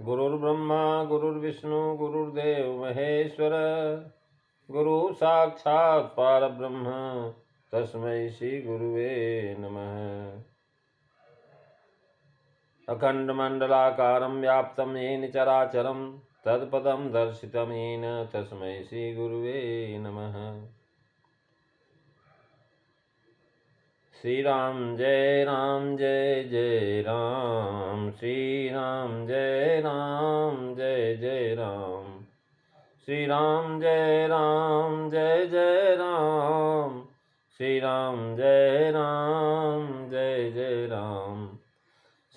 गुरुर्ब्रह्मा गुरुर्विष्णु गुरुर्देव महेश्वर गुरु साक्षात् परब्रह्म तस्मै श्री गुरुवे नमः। अखंडमंडलाकारं व्याप्तं येन चराचरं तत्पदं दर्शितं येन तस्मै श्री गुरुवे नमः। श्री राम जय जय राम, श्री राम जय जय राम, श्री राम जय जय राम, श्री राम जय जय राम,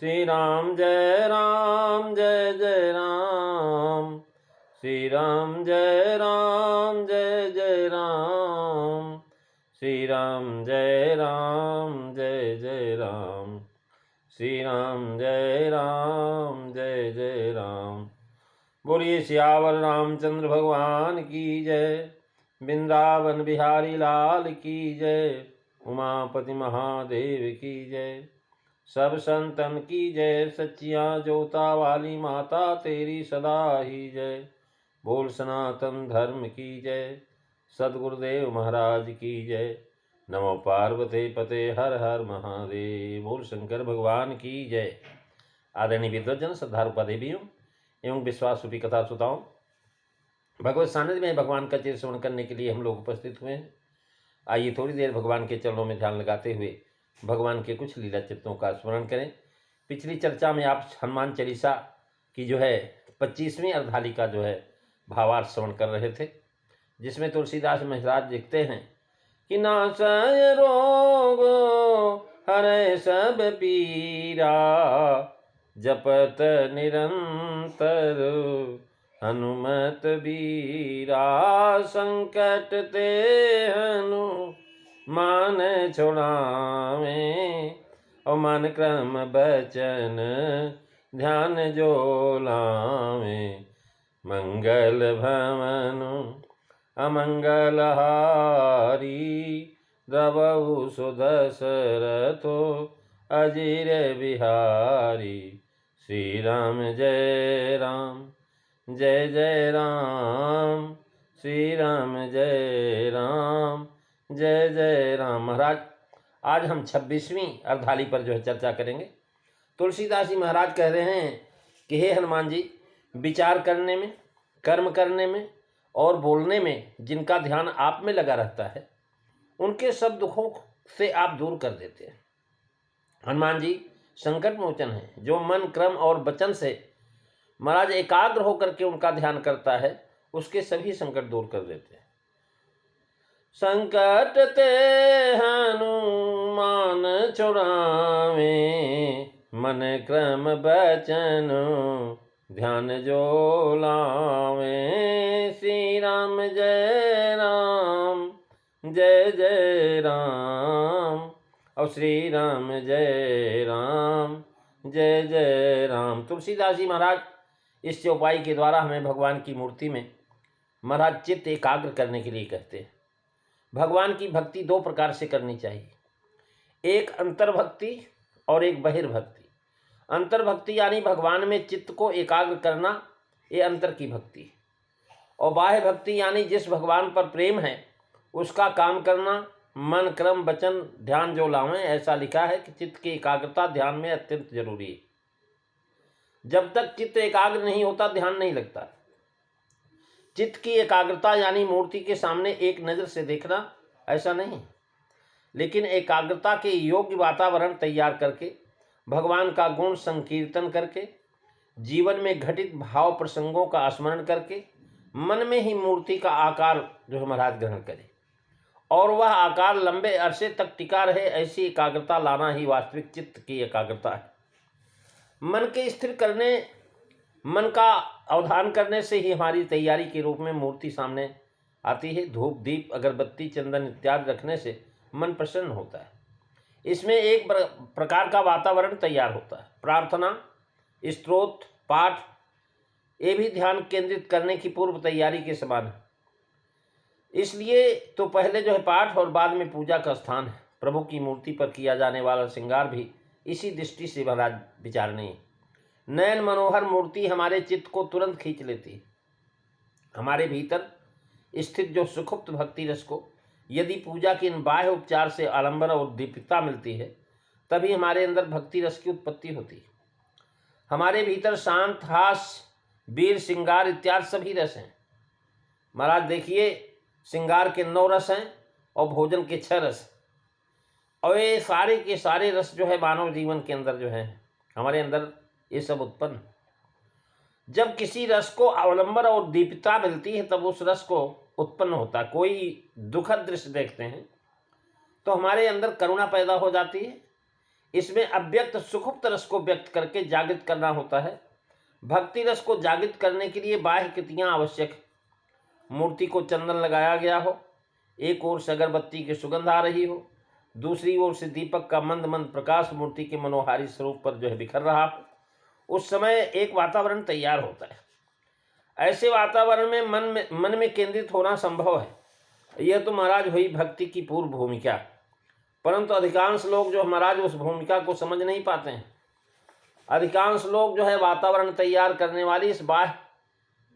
श्री राम जय जय राम, श्री राम जय जय राम, श्री राम जय जय राम, श्री राम जय जय राम। बोलिए सियावर रामचंद्र भगवान की जय, वृंदावन बिहारी लाल की जय, उमापति महादेव की जय, सब संतन की जय, सच्चियाँ जोता वाली माता तेरी सदा ही जय। बोल सनातन धर्म की जय, सदगुरुदेव महाराज की जय। नमो पार्वती पते हर हर महादेव। बोल शंकर भगवान की जय। आदरणीय विद्वजन, श्रद्धारूपा देवियों एवं विश्वास रूपी कथा श्रोताओं, भगवत सानिध्य में भगवान का चरित्र श्रवण करने के लिए हम लोग उपस्थित हुए हैं। आइए थोड़ी देर भगवान के चरणों में ध्यान लगाते हुए भगवान के कुछ लीला चित्रों का स्मरण करें। पिछली चर्चा में आप हनुमान चालीसा की जो है 25वीं अर्धाली का जो है भावार्थ श्रवण कर रहे थे, जिसमें तुलसीदास महाराज लिखते हैं कि नासय रोग हरै सब पीरा, जपत निरंतर हनुमत बीरा, संकट ते हनुमान छुड़ावे, और मन क्रम बचन ध्यान जो लावे, मंगल भवनु अमंगल हारी, द्रवहु सुदशरथो अजीर बिहारी, श्री राम जय जय राम, श्री राम जय जय राम। महाराज आज हम 26वीं अर्धाली पर जो है चर्चा करेंगे। तुलसीदास जी महाराज कह रहे हैं कि हे हनुमान जी, विचार करने में, कर्म करने में और बोलने में जिनका ध्यान आप में लगा रहता है, उनके सब दुखों से आप दूर कर देते हैं। हनुमान जी संकट मोचन है। जो मन क्रम और वचन से महाराज एकाग्र होकर के उनका ध्यान करता है, उसके सभी संकट दूर कर देते हैं। संकट ते हनुमान छुड़ावे, मन क्रम वचन ध्यान जो लावे, श्री राम जय जय राम, और श्री राम जय जय राम। तुलसीदास जी महाराज इस चौपाई के द्वारा हमें भगवान की मूर्ति में महाराज चित्त एकाग्र करने के लिए कहते हैं। भगवान की भक्ति दो प्रकार से करनी चाहिए, एक अंतर्भक्ति और एक बहिर्भक्ति। अंतर्भक्ति यानी भगवान में चित्त को एकाग्र करना, ये अंतर की भक्ति। और बाह्य भक्ति यानी जिस भगवान पर प्रेम है उसका काम करना, मन क्रम वचन ध्यान जो लावें। ऐसा लिखा है कि चित्त की एकाग्रता ध्यान में अत्यंत जरूरी है। जब तक चित्त एकाग्र नहीं होता ध्यान नहीं लगता। चित्त की एकाग्रता यानी मूर्ति के सामने एक नज़र से देखना, ऐसा नहीं, लेकिन एकाग्रता के योग्य वातावरण तैयार करके, भगवान का गुण संकीर्तन करके, जीवन में घटित भाव प्रसंगों का स्मरण करके, मन में ही मूर्ति का आकार जो है महाराज ग्रहण करे, और वह आकार लंबे अरसे तक टिका रहे, ऐसी एकाग्रता लाना ही वास्तविक चित्त की एकाग्रता है। मन के स्थिर करने, मन का अवधान करने से ही हमारी तैयारी के रूप में मूर्ति सामने आती है। धूप दीप अगरबत्ती चंदन इत्यादि रखने से मन प्रसन्न होता है। इसमें एक प्रकार का वातावरण तैयार होता है। प्रार्थना, स्तोत्र, पाठ, ये भी ध्यान केंद्रित करने की पूर्व तैयारी के समान है। इसलिए तो पहले जो है पाठ और बाद में पूजा का स्थान है। प्रभु की मूर्ति पर किया जाने वाला श्रृंगार भी इसी दृष्टि से महाराज विचारणीय है। नयन मनोहर मूर्ति हमारे चित्त को तुरंत खींच लेती है। हमारे भीतर स्थित जो सुखुप्त भक्ति रस को यदि पूजा के इन बाह्य उपचार से आलंबन और दीपिकता मिलती है, तभी हमारे अंदर भक्ति रस की उत्पत्ति होती है। हमारे भीतर शांत, हास, वीर, श्रृंगार इत्यादि सभी रस हैं। महाराज देखिए, श्रृंगार के 9 रस हैं और भोजन के 6 रस, और ये सारे के सारे रस जो है मानव जीवन के अंदर जो है हमारे अंदर ये सब उत्पन्न। जब किसी रस को अवलंबन और दीप्तता मिलती है तब उस रस को उत्पन्न होता है। कोई दुखद दृश्य देखते हैं तो हमारे अंदर करुणा पैदा हो जाती है। इसमें अव्यक्त सुखुप्त रस को व्यक्त करके जागृत करना होता है। भक्ति रस को जागृत करने के लिए बाह्य कृतियाँ आवश्यक है। मूर्ति को चंदन लगाया गया हो, एक ओर से अगरबत्ती की सुगंध आ रही हो, दूसरी ओर से दीपक का मंद मंद प्रकाश मूर्ति के मनोहारी स्वरूप पर जो है बिखर रहा हो, उस समय एक वातावरण तैयार होता है। ऐसे वातावरण में मन में केंद्रित होना संभव है। यह तो महाराज हुई भक्ति की पूर्व भूमिका, परंतु अधिकांश लोग जो महाराज उस भूमिका को समझ नहीं पाते हैं। अधिकांश लोग जो है वातावरण तैयार करने वाली इस बाह्य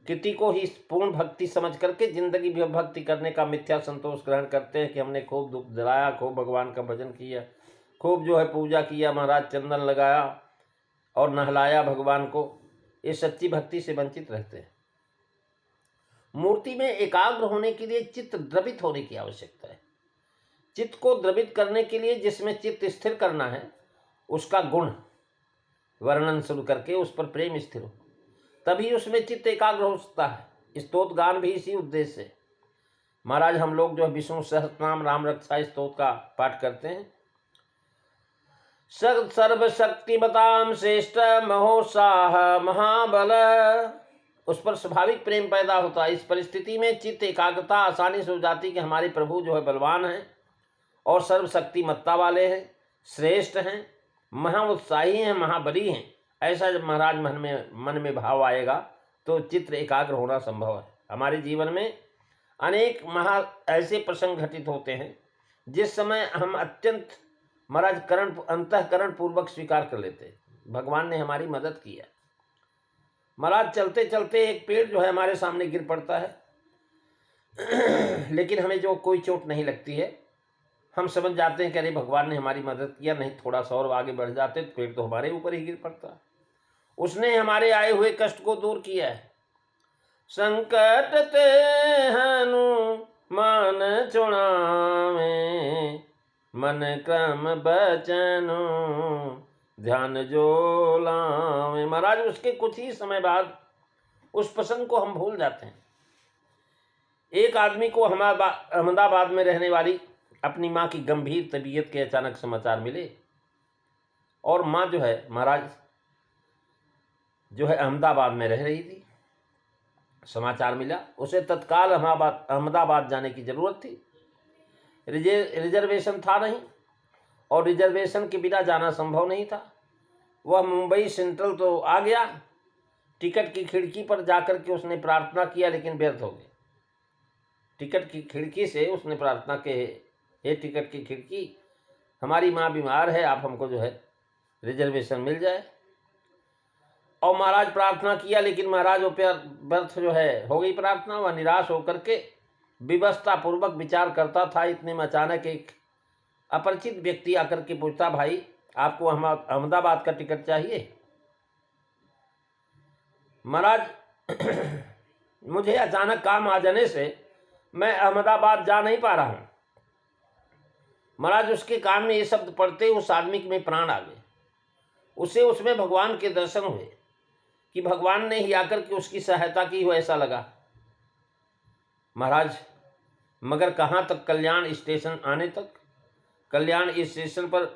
कृति को ही पूर्ण भक्ति समझ करके जिंदगी भर भक्ति करने का मिथ्या संतोष ग्रहण करते हैं कि हमने खूब दुख दिलाया, खूब भगवान का भजन किया, खूब जो है पूजा किया, महाराज चंदन लगाया और नहलाया भगवान को। ये सच्ची भक्ति से वंचित रहते हैं। मूर्ति में एकाग्र होने के लिए चित्त द्रवित होने की आवश्यकता है। चित्त को द्रवित करने के लिए जिसमें चित्त स्थिर करना है उसका गुण वर्णन शुरू करके उस पर प्रेम स्थिर हो, तभी उसमें चित्त एकाग्र हो सकता है। स्तोत्र गान भी इसी उद्देश्य से। महाराज हम लोग जो है विष्णु सहस्रनाम राम रक्षा स्तोत्र का पाठ करते हैं। सर्वशक्तिमताम श्रेष्ठ महोत्साह महाबल, उस पर स्वाभाविक प्रेम पैदा होता है। इस परिस्थिति में चित्त एकाग्रता आसानी से हो जाती कि हमारे प्रभु जो है बलवान हैं और सर्वशक्तिमत्ता वाले हैं, श्रेष्ठ हैं, महा उत्साही हैं, महाबली हैं। ऐसा जब महाराज मन में भाव आएगा तो चित्त एकाग्र होना संभव है। हमारे जीवन में अनेक ऐसे प्रसंग घटित होते हैं जिस समय हम अत्यंत महाराज अंतःकरण पूर्वक स्वीकार कर लेते हैं भगवान ने हमारी मदद की है। महाराज चलते चलते एक पेड़ जो है हमारे सामने गिर पड़ता है, लेकिन हमें जो कोई चोट नहीं लगती है। हम समझ जाते हैं कि अरे भगवान ने हमारी मदद किया, नहीं थोड़ा सा और आगे बढ़ जाते तो पेड़ तो हमारे ऊपर ही गिर पड़ता। उसने हमारे आए हुए कष्ट को दूर किया है। संकट ते हनुमान छुड़ावे, मन क्रम बचनु ध्यान जो लावे। महाराज उसके कुछ ही समय बाद उस प्रसंग को हम भूल जाते हैं। एक आदमी को अहमदाबाद में रहने वाली अपनी माँ की गंभीर तबीयत के अचानक समाचार मिले और माँ जो है महाराज जो है अहमदाबाद में रह रही थी। समाचार मिला, उसे तत्काल अहमदाबाद जाने की जरूरत थी। रिजर्वेशन था नहीं और रिजर्वेशन के बिना जाना संभव नहीं था। वह मुंबई सेंट्रल तो आ गया, टिकट की खिड़की पर जाकर के उसने प्रार्थना किया लेकिन व्यर्थ हो गई। टिकट की खिड़की से उसने प्रार्थना के, हे टिकट की खिड़की, हमारी माँ बीमार है, आप हमको जो है रिजर्वेशन मिल जाए। और महाराज प्रार्थना किया लेकिन महाराज वो व्यर्थ जो है हो गई प्रार्थना। वह निराश होकर के विवशता पूर्वक विचार करता था। इतने में अचानक एक अपरिचित व्यक्ति आकर के पूछता, भाई आपको अहमदाबाद का टिकट चाहिए? महाराज मुझे अचानक काम आ जाने से मैं अहमदाबाद जा नहीं पा रहा हूँ। महाराज उसके कान में ये शब्द पढ़ते उस आदमी में प्राण आ गए। उसे उसमें भगवान के दर्शन हुए कि भगवान ने ही आकर के उसकी सहायता की हो, ऐसा लगा। महाराज मगर कहाँ तक, कल्याण स्टेशन आने तक। कल्याण स्टेशन पर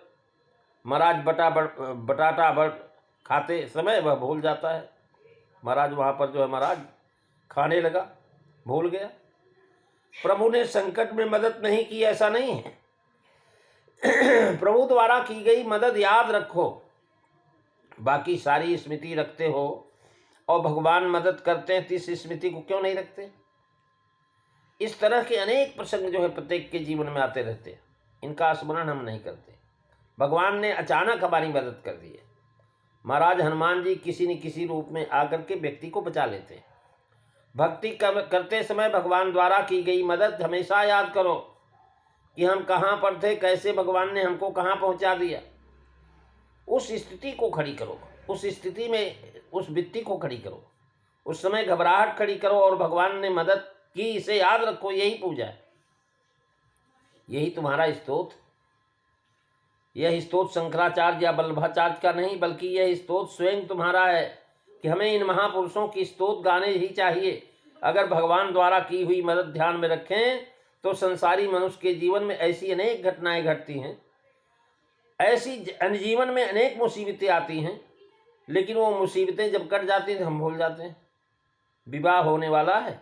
महाराज बटाटा खाते समय वह भूल जाता है। महाराज वहाँ पर जो है महाराज खाने लगा, भूल गया। प्रभु ने संकट में मदद नहीं की ऐसा नहीं है। प्रभु द्वारा की गई मदद याद रखो, बाकी सारी स्मृति रखते हो और भगवान मदद करते हैं तो इस स्मृति को क्यों नहीं रखते। इस तरह के अनेक प्रसंग जो है प्रत्येक के जीवन में आते रहते हैं, इनका स्मरण हम नहीं करते। भगवान ने अचानक हमारी मदद कर दी है। महाराज हनुमान जी किसी न किसी रूप में आकर के व्यक्ति को बचा लेते हैं। भक्ति करते समय भगवान द्वारा की गई मदद हमेशा याद करो कि हम कहाँ पर थे, कैसे भगवान ने हमको कहाँ पहुँचा दिया। उस स्थिति को खड़ी करो, उस स्थिति में उस व्यक्ति को खड़ी करो, उस समय घबराहट खड़ी करो और भगवान ने मदद की, इसे याद रखो। यही पूजा है, यही तुम्हारा स्तोत्र। यह स्तोत्र शंकराचार्य या वल्लभाचार्य का नहीं, बल्कि यह स्तोत्र स्वयं तुम्हारा है कि हमें इन महापुरुषों की स्तोत्र गाने ही चाहिए। अगर भगवान द्वारा की हुई मदद ध्यान में रखें तो संसारी मनुष्य के जीवन में ऐसी अनेक घटनाएं घटती हैं, ऐसी जीवन में अनेक मुसीबतें आती हैं, लेकिन वो मुसीबतें जब कट जाती हैं तो हम भूल जाते हैं। विवाह होने वाला है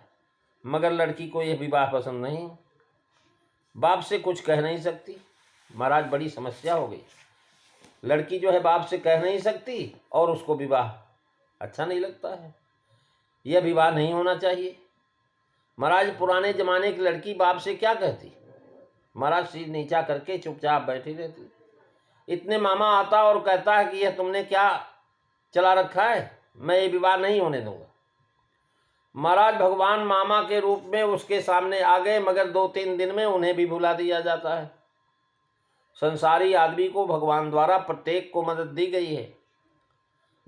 मगर लड़की को यह विवाह पसंद नहीं, बाप से कुछ कह नहीं सकती। महाराज बड़ी समस्या हो गई। लड़की जो है बाप से कह नहीं सकती और उसको विवाह अच्छा नहीं लगता है। यह विवाह नहीं होना चाहिए। महाराज पुराने जमाने की लड़की बाप से क्या कहती? महाराज सिर नीचा करके चुपचाप बैठी रहती। इतने मामा आता और कहता है कि यह तुमने क्या चला रखा है, मैं ये विवाह नहीं होने दूंगा। महाराज भगवान मामा के रूप में उसके सामने आ गए, मगर 2-3 दिन में उन्हें भी भुला दिया जाता है। संसारी आदमी को भगवान द्वारा प्रत्येक को मदद दी गई है,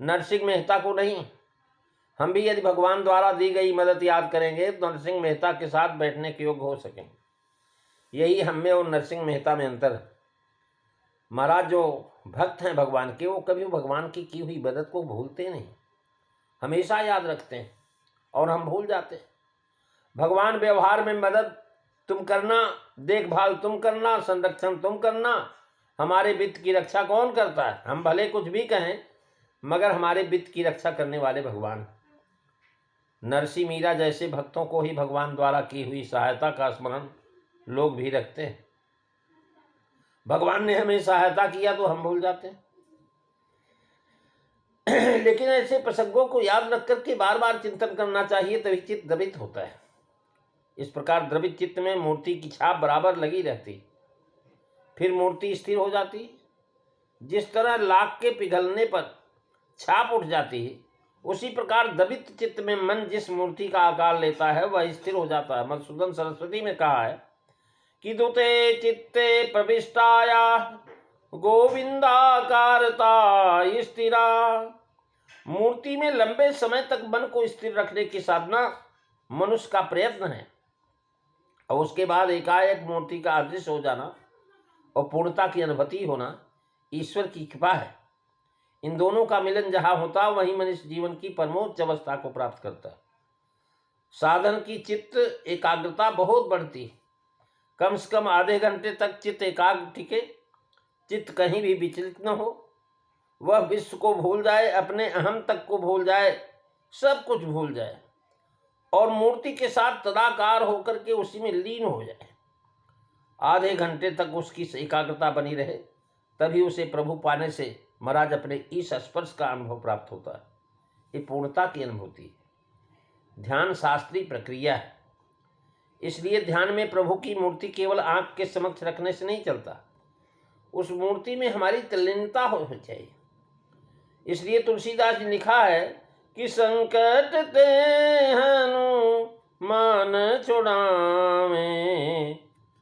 नरसिंह मेहता को नहीं। हम भी यदि भगवान द्वारा दी गई मदद याद करेंगे तो नरसिंह मेहता के साथ बैठने के योग्य हो सकेंगे। यही हम में और नरसिंह मेहता में अंतर है। महाराज जो भक्त हैं भगवान के, वो कभी भगवान की हुई मदद को भूलते नहीं, हमेशा याद रखते हैं और हम भूल जाते हैं। भगवान व्यवहार में मदद तुम करना, देखभाल तुम करना, संरक्षण तुम करना। हमारे वित्त की रक्षा कौन करता है? हम भले कुछ भी कहें मगर हमारे वित्त की रक्षा करने वाले भगवान। नरसिंह मीरा जैसे भक्तों को ही भगवान द्वारा की हुई सहायता का स्मरण लोग भी रखते हैं। भगवान ने हमें सहायता किया तो हम भूल जाते हैं। लेकिन ऐसे प्रसंगों को याद रख करके बार बार चिंतन करना चाहिए, तभी चित्त द्रवित होता है। इस प्रकार द्रवित चित्त में मूर्ति की छाप बराबर लगी रहती, फिर मूर्ति स्थिर हो जाती। जिस तरह लाख के पिघलने पर छाप उठ जाती है, उसी प्रकार द्रवित चित्त में मन जिस मूर्ति का आकार लेता है वह स्थिर हो जाता है। मधुसूदन सरस्वती में कहा है कि दुते चित्ते प्रविष्टाया गोविंदाकारता स्थिरा। मूर्ति में लंबे समय तक मन को स्थिर रखने की साधना मनुष्य का प्रयत्न है, और उसके बाद एकाएक मूर्ति का अदृश्य हो जाना और पूर्णता की अनुभूति होना ईश्वर की कृपा है। इन दोनों का मिलन जहाँ होता वहीं मनुष्य जीवन की परमोच्च अवस्था को प्राप्त करता है। साधन की चित्त एकाग्रता बहुत बढ़ती, कम से कम आधे घंटे तक चित्त एकाग्र टिके, चित्त कहीं भी विचलित न हो, वह विश्व को भूल जाए, अपने अहम तक को भूल जाए, सब कुछ भूल जाए और मूर्ति के साथ तदाकार होकर के उसी में लीन हो जाए। आधे घंटे तक उसकी एकाग्रता बनी रहे, तभी उसे प्रभु पाने से महाराज अपने इस स्पर्श का अनुभव प्राप्त होता है। ये पूर्णता की अनुभूति है। ध्यान शास्त्रीय प्रक्रिया है, इसलिए ध्यान में प्रभु की मूर्ति केवल आंख के समक्ष रखने से नहीं चलता, उस मूर्ति में हमारी तल्लीनता होनी चाहिए। इसलिए तुलसीदास जी लिखा है कि संकट ते हनुमान छुड़ावे,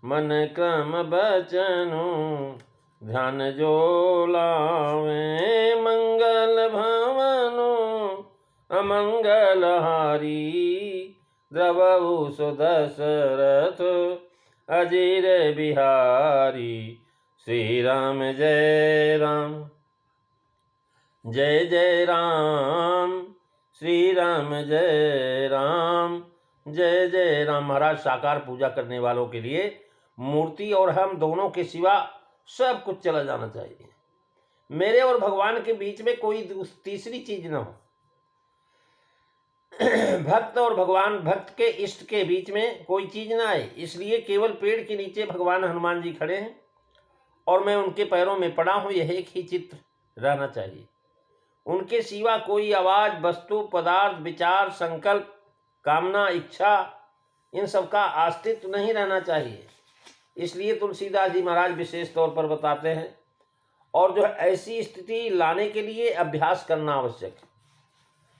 मन क्रम बचनु ध्यान जो लावे। मंगल भवनु अमंगल हारी, द्रवहु सुदशरथ अजीर बिहारी। श्री राम जय राम, जय जय राम, श्री राम जय राम, जय जय राम। महाराज साकार पूजा करने वालों के लिए मूर्ति और हम दोनों के सिवा सब कुछ चला जाना चाहिए। मेरे और भगवान के बीच में कोई तीसरी चीज न हो। भक्त और भगवान, भक्त के इष्ट के बीच में कोई चीज ना आए। इसलिए केवल पेड़ के नीचे भगवान हनुमान जी खड़े हैं और मैं उनके पैरों में पड़ा हूं, यह एक ही चित्र रहना चाहिए। उनके सिवा कोई आवाज, वस्तु, पदार्थ, विचार, संकल्प, कामना, इच्छा, इन सब का अस्तित्व नहीं रहना चाहिए। इसलिए तुलसीदास जी महाराज विशेष तौर पर बताते हैं, और जो है ऐसी स्थिति लाने के लिए अभ्यास करना आवश्यक है।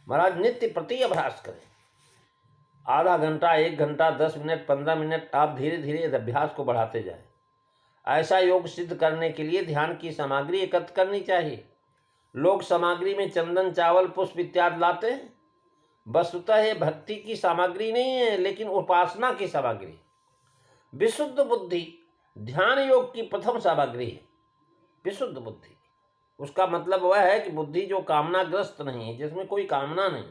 महाराज नित्य प्रति अभ्यास करें, आधा घंटा, 1 घंटा, 10 मिनट, 15 मिनट, आप धीरे धीरे इस अभ्यास को बढ़ाते जाएं। ऐसा योग सिद्ध करने के लिए ध्यान की सामग्री एकत्र करनी चाहिए। लोग सामग्री में चंदन, चावल, पुष्प इत्यादि लाते हैं, वस्तुतः ये भक्ति की सामग्री नहीं है, लेकिन उपासना की सामग्री। विशुद्ध बुद्धि ध्यान योग की प्रथम सामग्री है। विशुद्ध बुद्धि, उसका मतलब वह है कि बुद्धि जो कामनाग्रस्त नहीं है, जिसमें कोई कामना नहीं।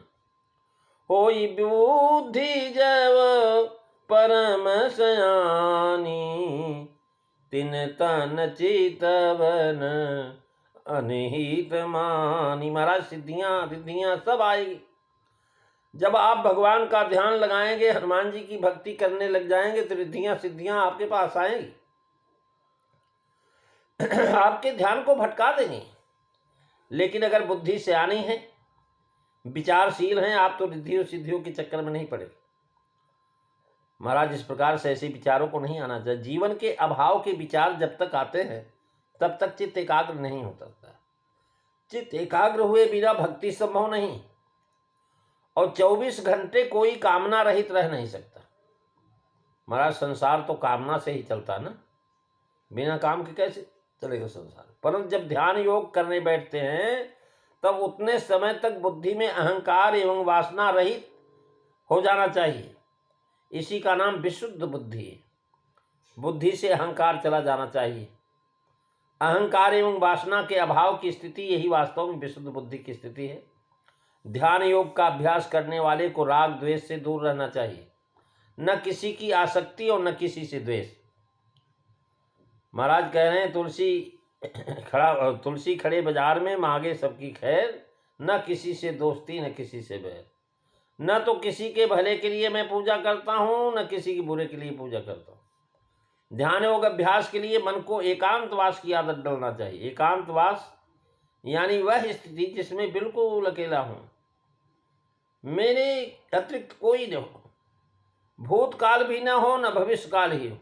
होई बुद्धि जब परम सयानी, तिन तन चितवन अनिहित मानी। महाराज सिद्धियां रिद्धियां सब आएगी जब आप भगवान का ध्यान लगाएंगे, हनुमान जी की भक्ति करने लग जाएंगे, तो रिद्धियां सिद्धियां आपके पास आएंगी। आपके ध्यान को भटका देंगे। लेकिन अगर बुद्धि सियानी है, विचारशील हैं आप, तो रिद्धियों सिद्धियों के चक्कर में नहीं पड़े। महाराज इस प्रकार से ऐसे विचारों को नहीं आना चाहिए। जीवन के अभाव के विचार जब तक आते हैं तब तक चित्त एकाग्र नहीं होता। चित्त एकाग्र हुए बिना भक्ति संभव नहीं, और 24 घंटे कोई कामना रहित रह नहीं सकता। महाराज संसार तो कामना से ही चलता ना, बिना काम के कैसे चलेगा संसार। परंतु जब ध्यान योग करने बैठते हैं तब उतने समय तक बुद्धि में अहंकार एवं वासना रहित हो जाना चाहिए। इसी का नाम विशुद्ध बुद्धि है। बुद्धि से अहंकार चला जाना चाहिए। अहंकार एवं वासना के अभाव की स्थिति, यही वास्तव में विशुद्ध बुद्धि की स्थिति है। ध्यान योग का अभ्यास करने वाले को राग द्वेष से दूर रहना चाहिए, न किसी की आसक्ति और न किसी से द्वेष। महाराज कह रहे हैं तुलसी खड़े बाजार में, मांगे सबकी खैर, न किसी से दोस्ती न किसी से बैर। न तो किसी के भले के लिए मैं पूजा करता हूँ, न किसी के बुरे के लिए पूजा करता हूँ। ध्यान योग अभ्यास के लिए मन को एकांतवास की आदत डालना चाहिए। एकांतवास यानी वह स्थिति जिसमें बिल्कुल अकेला हूँ, मेरे अतिरिक्त कोई न हो, भूतकाल भी न हो न भविष्य काल ही हो,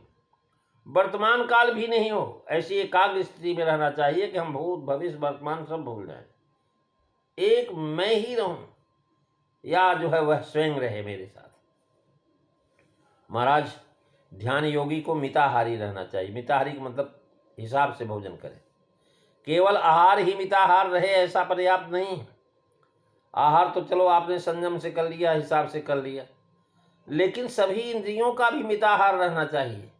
वर्तमान काल भी नहीं हो। ऐसी एकाग्र स्थिति में रहना चाहिए कि हम भूत भविष्य वर्तमान सब भूल जाएं, एक मैं ही रहूं, या जो है वह स्वयं रहे मेरे साथ। महाराज ध्यान योगी को मिताहारी रहना चाहिए। मिताहारी का मतलब हिसाब से भोजन करे। केवल आहार ही मिताहार रहे ऐसा पर्याप्त नहीं। आहार तो चलो आपने संयम से कर लिया, हिसाब से कर लिया, लेकिन सभी इंद्रियों का भी मिताहार रहना चाहिए।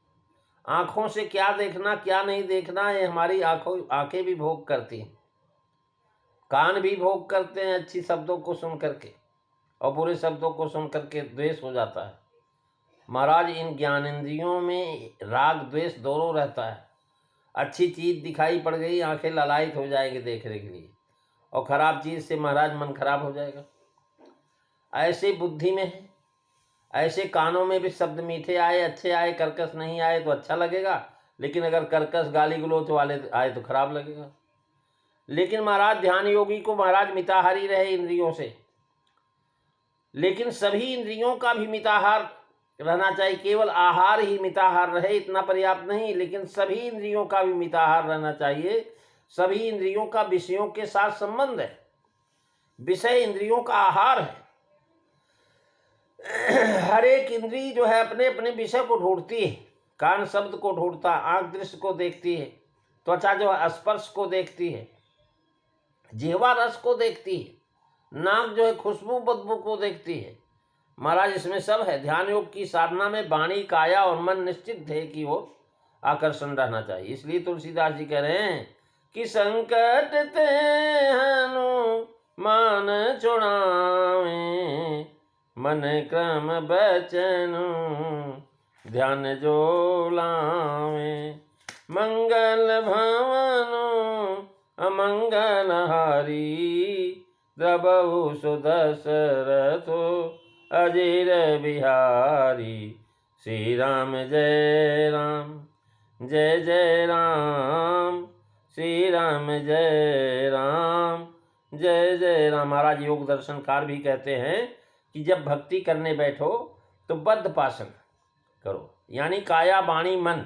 आँखों से क्या देखना क्या नहीं देखना, ये हमारी आँखें भी भोग करती हैं, कान भी भोग करते हैं अच्छी शब्दों को सुन करके, और बुरे शब्दों को सुन करके द्वेष हो जाता है। महाराज इन ज्ञानेंद्रियों में राग द्वेष दोनों रहता है। अच्छी चीज़ दिखाई पड़ गई, आंखें ललायित हो जाएंगी देखने के लिए, और खराब चीज़ से महाराज मन खराब हो जाएगा। ऐसे बुद्धि में है, ऐसे कानों में भी शब्द मीठे आए, अच्छे आए, कर्कश नहीं आए तो अच्छा लगेगा, लेकिन अगर कर्कश गाली गलौच वाले आए तो खराब लगेगा। लेकिन महाराज ध्यान योगी को महाराज मिताहारी रहे इंद्रियों से, लेकिन सभी इंद्रियों का भी मिताहार रहना चाहिए। केवल आहार ही मिताहार रहे इतना पर्याप्त नहीं, लेकिन सभी इंद्रियों का भी मिताहार रहना चाहिए। सभी इंद्रियों का विषयों के साथ संबंध है, विषय इंद्रियों का आहार है। हर एक इंद्री जो है अपने अपने विषय को ढूंढती है। कान शब्द को ढूंढता, आंख दृश्य को देखती है, त्वचा जो है स्पर्श को देखती है, जिह्वा रस को देखती है, नाक जो है खुशबू बदबू को देखती है। महाराज इसमें सब है। ध्यान योग की साधना में वाणी, काया और मन निश्चित ध्येय की ओर आकर्षण रहना चाहिए। इसलिए तुलसीदास जी कह रहे हैं कि संकट ते हनुमान छुड़ावे, मन क्रम बचनु ध्यान जो लावे, मंगल भवनु अमंगल हारी, द्रबहु सुदशरथो अजीर बिहारी। श्री राम जय राम, जय जय राम, श्री राम जय राम, जय जय राम। महाराज योग दर्शनकार भी कहते हैं कि जब भक्ति करने बैठो तो बद्धपासन करो, यानी काया वाणी मन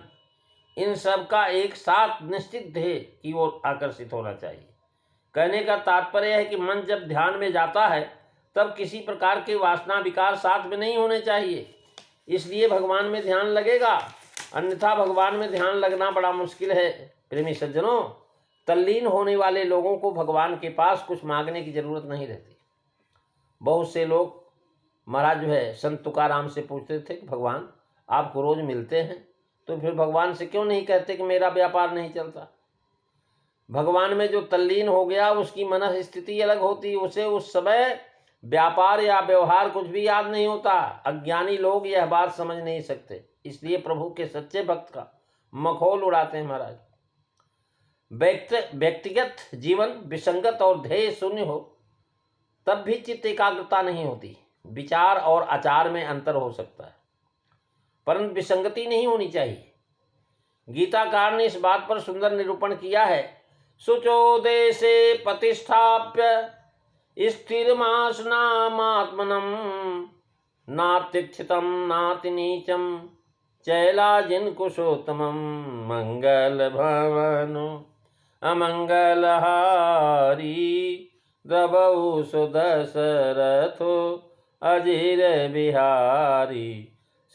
इन सब का एक साथ निश्चित ध्येय की ओर आकर्षित होना चाहिए। कहने का तात्पर्य है कि मन जब ध्यान में जाता है तब किसी प्रकार के वासना विकार साथ में नहीं होने चाहिए, इसलिए भगवान में ध्यान लगेगा, अन्यथा भगवान में ध्यान लगना बड़ा मुश्किल है। प्रेमी सज्जनों, तल्लीन होने वाले लोगों को भगवान के पास कुछ मांगने की जरूरत नहीं रहती। बहुत से लोग महाराज जो है संत तुकाराम से पूछते थे कि भगवान आपको रोज मिलते हैं तो फिर भगवान से क्यों नहीं कहते कि मेरा व्यापार नहीं चलता। भगवान में जो तल्लीन हो गया उसकी मनस स्थिति अलग होती, उसे उस समय व्यापार या व्यवहार कुछ भी याद नहीं होता। अज्ञानी लोग यह बात समझ नहीं सकते, इसलिए प्रभु के सच्चे भक्त का मखौल उड़ाते हैं महाराज। व्यक्तिगत जीवन विसंगत और ध्येय शून्य हो तब भी चित्त एकाग्रता नहीं होती। विचार और आचार में अंतर हो सकता है परंतु विसंगति नहीं होनी चाहिए। गीताकार ने इस बात पर सुंदर निरूपण किया है। शुचो देशे प्रतिष्ठाप्य स्थिरमासनामात्मनम् नात्युच्छितं नातिनीचं चैलाजिन कुशोत्तमं मंगल भवनु अमंगलहारी द्रवौ सुदशरथो अजीर बिहारी।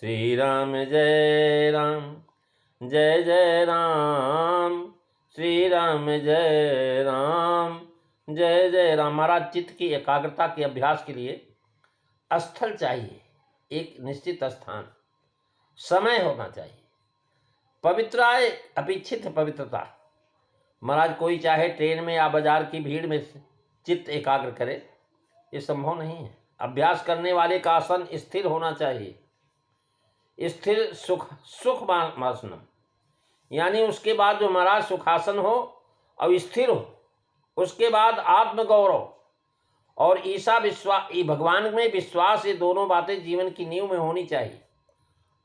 श्री राम जय राम जय जय राम, श्री राम जय राम जय जय राम। महाराज, चित्त की एकाग्रता के अभ्यास के लिए स्थल चाहिए, एक निश्चित स्थान, समय होना चाहिए। पवित्राय अपेक्षित पवित्रता। महाराज, कोई चाहे ट्रेन में या बाजार की भीड़ में चित्त एकाग्र करे, ये संभव नहीं है। अभ्यास करने वाले का आसन स्थिर होना चाहिए। स्थिर सुखमासनम, यानी उसके बाद जो महाराज सुखासन हो और स्थिर हो, उसके बाद आत्मगौरव और ईशा विश्वास, भगवान में विश्वास, ये दोनों बातें जीवन की नींव में होनी चाहिए।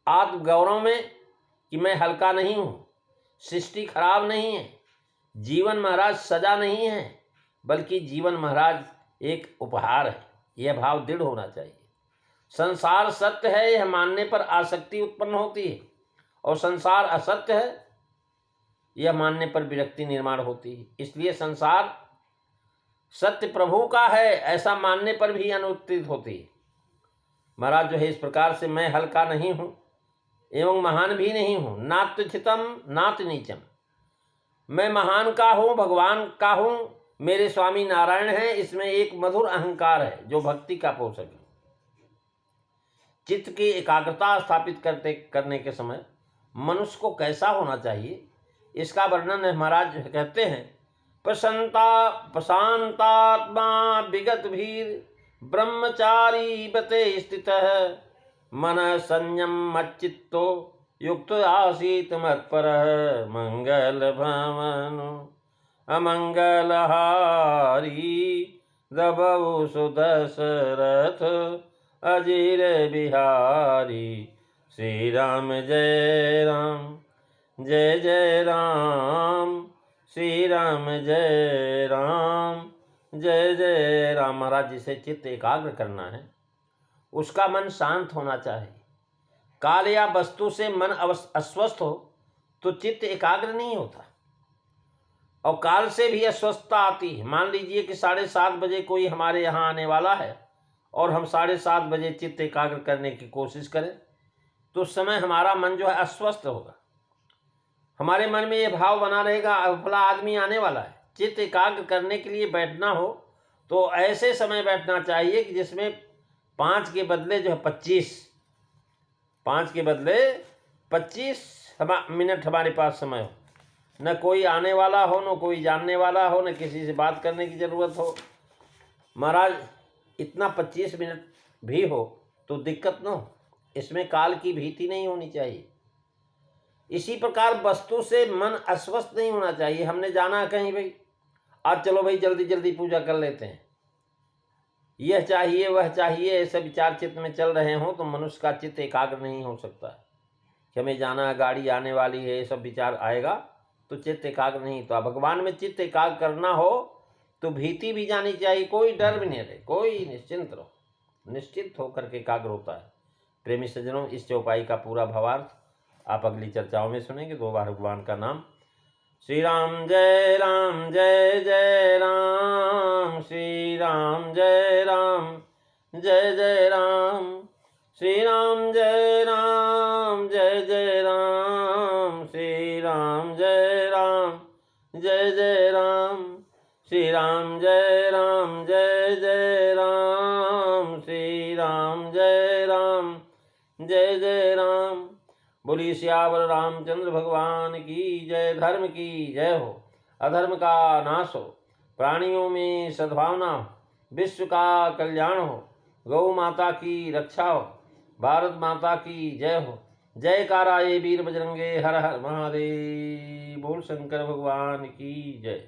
आत्मगौरव में कि मैं हल्का नहीं हूँ, सृष्टि खराब नहीं है, जीवन महाराज सजा नहीं है, बल्कि जीवन महाराज एक उपहार है, यह भाव दृढ़ होना चाहिए। संसार सत्य है यह मानने पर आसक्ति उत्पन्न होती है और संसार असत्य है यह मानने पर विरक्ति निर्माण होती है। इसलिए संसार सत्य प्रभु का है ऐसा मानने पर भी अनुत्थित होती है। महाराज जो है इस प्रकार से मैं हल्का नहीं हूँ एवं महान भी नहीं हूँ, नात्युच्छितम नात नीचम, मैं महान का हूँ, भगवान का हूँ, मेरे स्वामी नारायण हैं। इसमें एक मधुर अहंकार है जो भक्ति का पोषक है। चित्त की एकाग्रता स्थापित करने के समय मनुष्य को कैसा होना चाहिए, इसका वर्णन महाराज कहते हैं। प्रशांतात्मा विगत भीर ब्रह्मचारी बते स्थितः मन संयम मच्चित्तो युक्त आसीत मत्परः मंगल भवनु अमंगलहारी द्रवौ सुदशरथ अजीर बिहारी। श्री राम जय राम जय जय राम, श्री राम जय राम जय जय राम। महाराज, जिसे चित्त एकाग्र करना है उसका मन शांत होना चाहिए। काल या वस्तु से मन अस्वस्थ हो तो चित्त एकाग्र नहीं होता और काल से भी अस्वस्थता आती है। मान लीजिए कि 7:30 बजे कोई हमारे यहाँ आने वाला है और हम 7:30 बजे चित्त एकाग्र करने की कोशिश करें तो उस समय हमारा मन जो है अस्वस्थ होगा। हमारे मन में ये भाव बना रहेगा फला आदमी आने वाला है। चित्त एकाग्र करने के लिए बैठना हो तो ऐसे समय बैठना चाहिए कि जिसमें 5 के बदले जो है 5 के बदले 25 मिनट हमारे पास समय हो, न कोई आने वाला हो, न कोई जानने वाला हो, न किसी से बात करने की ज़रूरत हो। महाराज, इतना 25 मिनट भी हो तो दिक्कत न हो, इसमें काल की भीति नहीं होनी चाहिए। इसी प्रकार वस्तु से मन अस्वस्थ नहीं होना चाहिए। हमने जाना कहीं भाई, आज चलो भाई जल्दी जल्दी पूजा कर लेते हैं, यह चाहिए वह चाहिए, ऐसे विचार चित्त में चल रहे हों तो मनुष्य का चित्त एकाग्र नहीं हो सकता कि हमें जाना है, गाड़ी आने वाली है, ये सब विचार आएगा तो चित्त एकाग्र नहीं। तो भगवान में चित्त एकाग्र करना हो तो भीति भी जानी चाहिए, कोई डर भी नहीं रहे, कोई निश्चिंत रहो, निश्चित होकर के एकाग्र होता है। प्रेमी सज्जनों, इस चौपाई का पूरा भावार्थ आप अगली चर्चाओं में सुनेंगे 2 बार भगवान का नाम। श्री राम जय जय राम, श्री राम जय जय राम, श्री राम जय जय राम, श्री राम जय जय राम, श्री राम जय जय राम, श्री राम जय जय राम। बोलिए सियावर रामचंद्र भगवान की जय। धर्म की जय हो, अधर्म का नाश हो, प्राणियों में सद्भावना हो, विश्व का कल्याण हो, गौ माता की रक्षा हो, भारत माता की जय हो। जयकारा ये वीर बजरंगे, हर हर महादेव। बोल शंकर भगवान की जय।